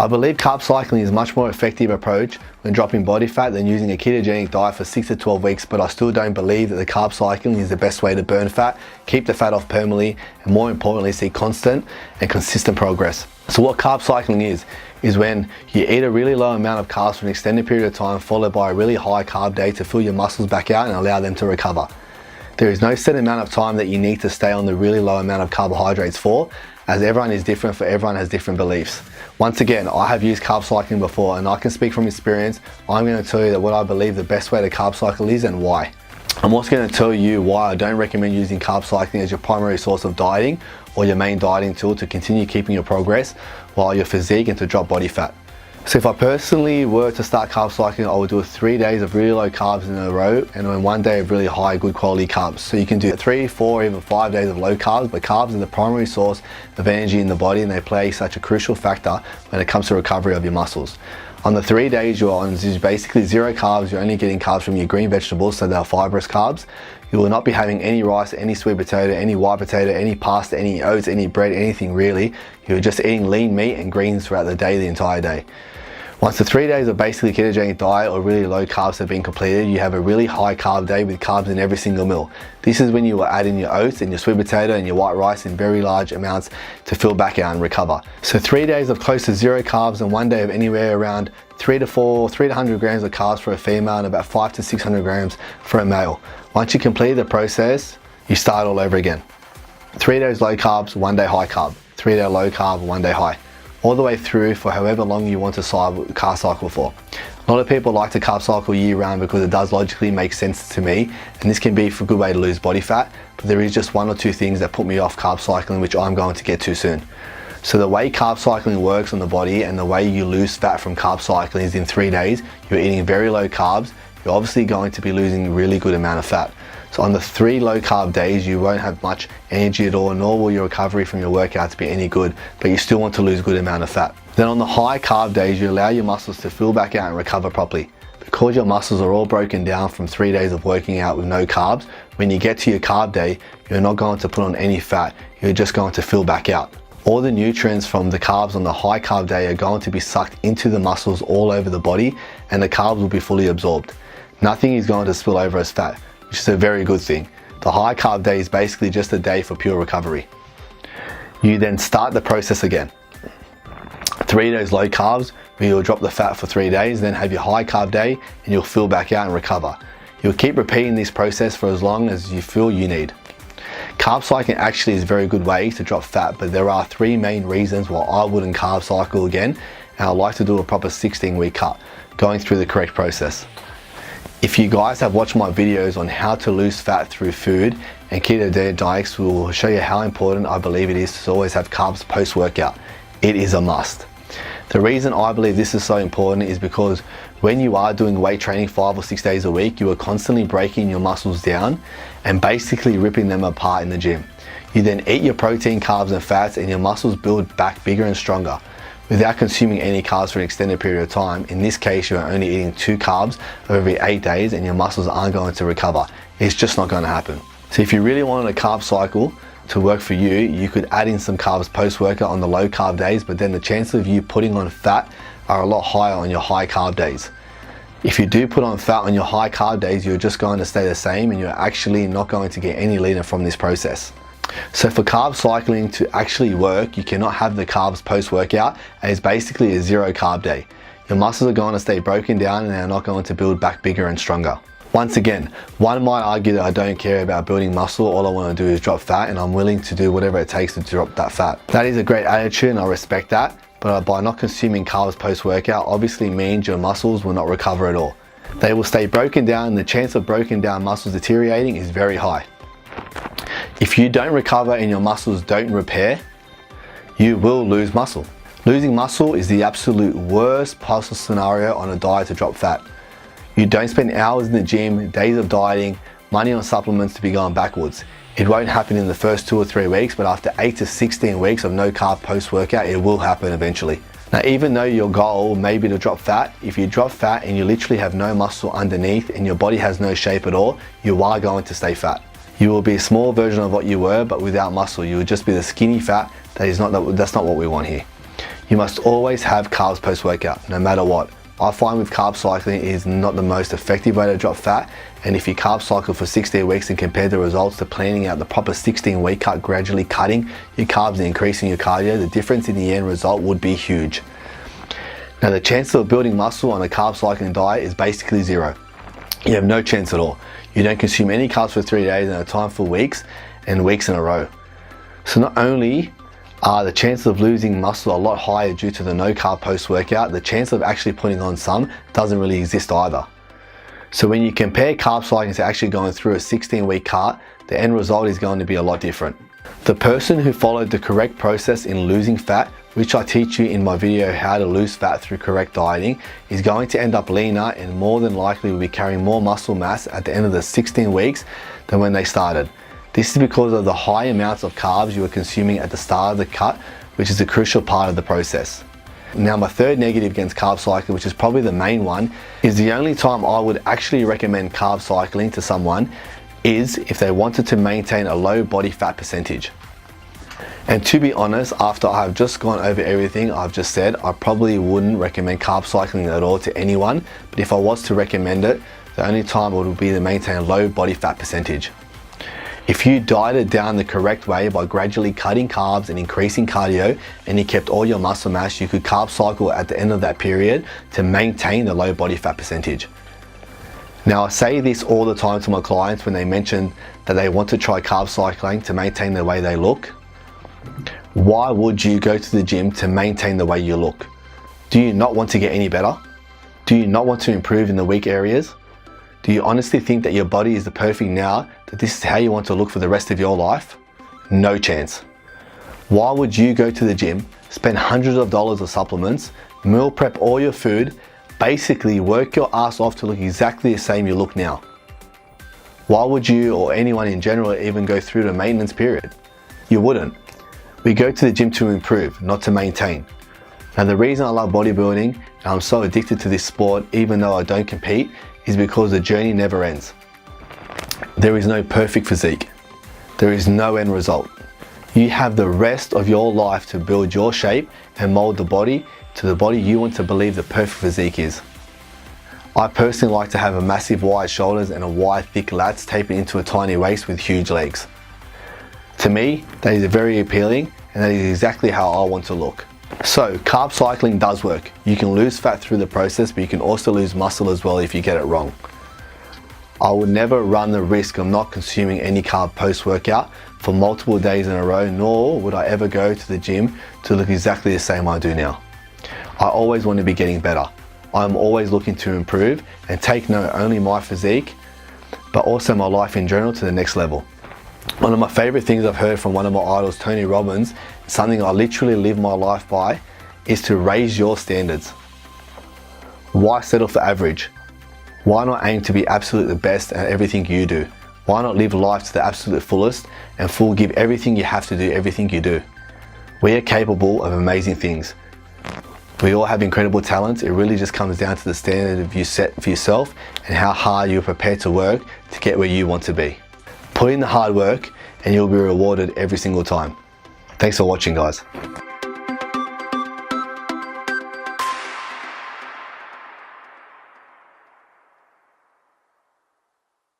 I believe carb cycling is a much more effective approach when dropping body fat than using a ketogenic diet for 6 to 12 weeks, but I still don't believe that the carb cycling is the best way to burn fat, keep the fat off permanently, and more importantly, see constant and consistent progress. So what carb cycling is when you eat a really low amount of carbs for an extended period of time, followed by a really high carb day to fill your muscles back out and allow them to recover. There is no set amount of time that you need to stay on the really low amount of carbohydrates for, as everyone is different, for everyone has different beliefs. Once again, I have used carb cycling before and I can speak from experience. I'm going to tell you that what I believe the best way to carb cycle is and why. I'm also going to tell you why I don't recommend using carb cycling as your primary source of dieting or your main dieting tool to continue keeping your progress while your physique and to drop body fat. So if I personally were to start carb cycling, I would do 3 days of really low carbs in a row and then 1 day of really high, good quality carbs. So you can do 3, 4, even 5 days of low carbs, but carbs are the primary source of energy in the body and they play such a crucial factor when it comes to recovery of your muscles. On the 3 days you're on basically zero carbs, you're only getting carbs from your green vegetables, so they're fibrous carbs. You will not be having any rice, any sweet potato, any white potato, any pasta, any oats, any bread, anything really. You're just eating lean meat and greens throughout the day, the entire day. Once the 3 days of basically ketogenic diet or really low carbs have been completed, you have a really high carb day with carbs in every single meal. This is when you will add in your oats and your sweet potato and your white rice in very large amounts to fill back out and recover. So 3 days of close to zero carbs and 1 day of anywhere around 3 to 100 grams of carbs for a female and about 500 to 600 grams for a male. Once you complete the process, you start all over again. 3 days low carbs, 1 day high carb. 3 day low carb, 1 day high. All the way through for however long you want to carb cycle for. A lot of people like to carb cycle year round because it does logically make sense to me, and this can be a good way to lose body fat, but there is just 1 or 2 things that put me off carb cycling, which I'm going to get to soon. So the way carb cycling works on the body and the way you lose fat from carb cycling is in 3 days, you're eating very low carbs, you're obviously going to be losing a really good amount of fat. So on the 3 low carb days, you won't have much energy at all, nor will your recovery from your workouts be any good, but you still want to lose a good amount of fat. Then on the high carb days, you allow your muscles to fill back out and recover properly. Because your muscles are all broken down from 3 days of working out with no carbs, when you get to your carb day, you're not going to put on any fat, you're just going to fill back out. All the nutrients from the carbs on the high carb day are going to be sucked into the muscles all over the body, and the carbs will be fully absorbed. Nothing is going to spill over as fat, which is a very good thing. The high carb day is basically just a day for pure recovery. You then start the process again. 3 days low carbs, where you'll drop the fat for 3 days, then have your high carb day and you'll fill back out and recover. You'll keep repeating this process for as long as you feel you need. Carb cycling actually is a very good way to drop fat, but there are 3 main reasons why I wouldn't carb cycle again, and I'd like to do a proper 16-week cut, going through the correct process. If you guys have watched my videos on how to lose fat through food and ketogenic diets, will show you how important I believe it is to always have carbs post-workout. It is a must. The reason I believe this is so important is because when you are doing weight training 5 or 6 days a week, you are constantly breaking your muscles down and basically ripping them apart in the gym. You then eat your protein, carbs and fats, and your muscles build back bigger and stronger without consuming any carbs for an extended period of time. In this case, you are only eating 2 carbs every 8 days and your muscles aren't going to recover. It's just not going to happen. So if you really wanted a carb cycle to work for you, you could add in some carbs post-workout on the low carb days, but then the chances of you putting on fat are a lot higher on your high carb days. If you do put on fat on your high carb days, you're just going to stay the same and you're actually not going to get any leaner from this process. So for carb cycling to actually work, you cannot have the carbs post-workout, and it's basically a zero carb day. Your muscles are going to stay broken down and they're not going to build back bigger and stronger. Once again, one might argue that I don't care about building muscle, all I want to do is drop fat, and I'm willing to do whatever it takes to drop that fat. That is a great attitude and I respect that, but by not consuming carbs post-workout obviously means your muscles will not recover at all. They will stay broken down and the chance of broken down muscles deteriorating is very high. If you don't recover and your muscles don't repair, you will lose muscle. Losing muscle is the absolute worst possible scenario on a diet to drop fat. You don't spend hours in the gym, days of dieting, money on supplements to be going backwards. It won't happen in the first 2 or 3 weeks, but after 8 to 16 weeks of no carb post-workout, it will happen eventually. Now, even though your goal may be to drop fat, if you drop fat and you literally have no muscle underneath and your body has no shape at all, you are going to stay fat. You will be a small version of what you were, but without muscle. You will just be the skinny fat. That's not what we want here. You must always have carbs post-workout, no matter what. I find with carb cycling it is not the most effective way to drop fat, and if you carb cycle for 16 weeks and compare the results to planning out the proper 16-week cut, gradually cutting your carbs and increasing your cardio, the difference in the end result would be huge. Now the chance of building muscle on a carb cycling diet is basically zero. You have no chance at all. You don't consume any carbs for 3 days at a time for weeks and weeks in a row. So not only are the chances of losing muscle a lot higher due to the no carb post workout, the chance of actually putting on some doesn't really exist either. So when you compare carb cycling to actually going through a 16-week cut, the end result is going to be a lot different. The person who followed the correct process in losing fat, which I teach you in my video how to lose fat through correct dieting, is going to end up leaner and more than likely will be carrying more muscle mass at the end of the 16 weeks than when they started. This is because of the high amounts of carbs you were consuming at the start of the cut, which is a crucial part of the process. Now my third negative against carb cycling, which is probably the main one, is the only time I would actually recommend carb cycling to someone is if they wanted to maintain a low body fat percentage. And to be honest, after I've just gone over everything I've just said, I probably wouldn't recommend carb cycling at all to anyone, but if I was to recommend it, the only time it would be to maintain a low body fat percentage. If you dieted down the correct way by gradually cutting carbs and increasing cardio, and you kept all your muscle mass, you could carb cycle at the end of that period to maintain the low body fat percentage. Now I say this all the time to my clients when they mention that they want to try carb cycling to maintain the way they look. Why would you go to the gym to maintain the way you look? Do you not want to get any better? Do you not want to improve in the weak areas? Do you honestly think that your body is the perfect now, that this is how you want to look for the rest of your life? No chance. Why would you go to the gym, spend hundreds of dollars of supplements, meal prep all your food, basically work your ass off to look exactly the same you look now? Why would you or anyone in general even go through the maintenance period? You wouldn't. We go to the gym to improve, not to maintain. Now the reason I love bodybuilding and I'm so addicted to this sport even though I don't compete is because the journey never ends. There is no perfect physique. There is no end result. You have the rest of your life to build your shape and mold the body to the body you want to believe the perfect physique is. I personally like to have a massive wide shoulders and a wide thick lats tapering into a tiny waist with huge legs. To me, that is very appealing and that is exactly how I want to look. So carb cycling does work. You can lose fat through the process, but you can also lose muscle as well if you get it wrong. I would never run the risk of not consuming any carb post-workout for multiple days in a row, nor would I ever go to the gym to look exactly the same I do now. I always want to be getting better. I'm always looking to improve and take not only my physique, but also my life in general to the next level. One of my favorite things I've heard from one of my idols, Tony Robbins, something I literally live my life by, is to raise your standards. Why settle for average? Why not aim to be absolutely the best at everything you do? Why not live life to the absolute fullest and give everything you have to do, everything you do? We are capable of amazing things. We all have incredible talents. It really just comes down to the standard you set for yourself and how hard you're prepared to work to get where you want to be. Put in the hard work and you'll be rewarded every single time. Thanks for watching, guys.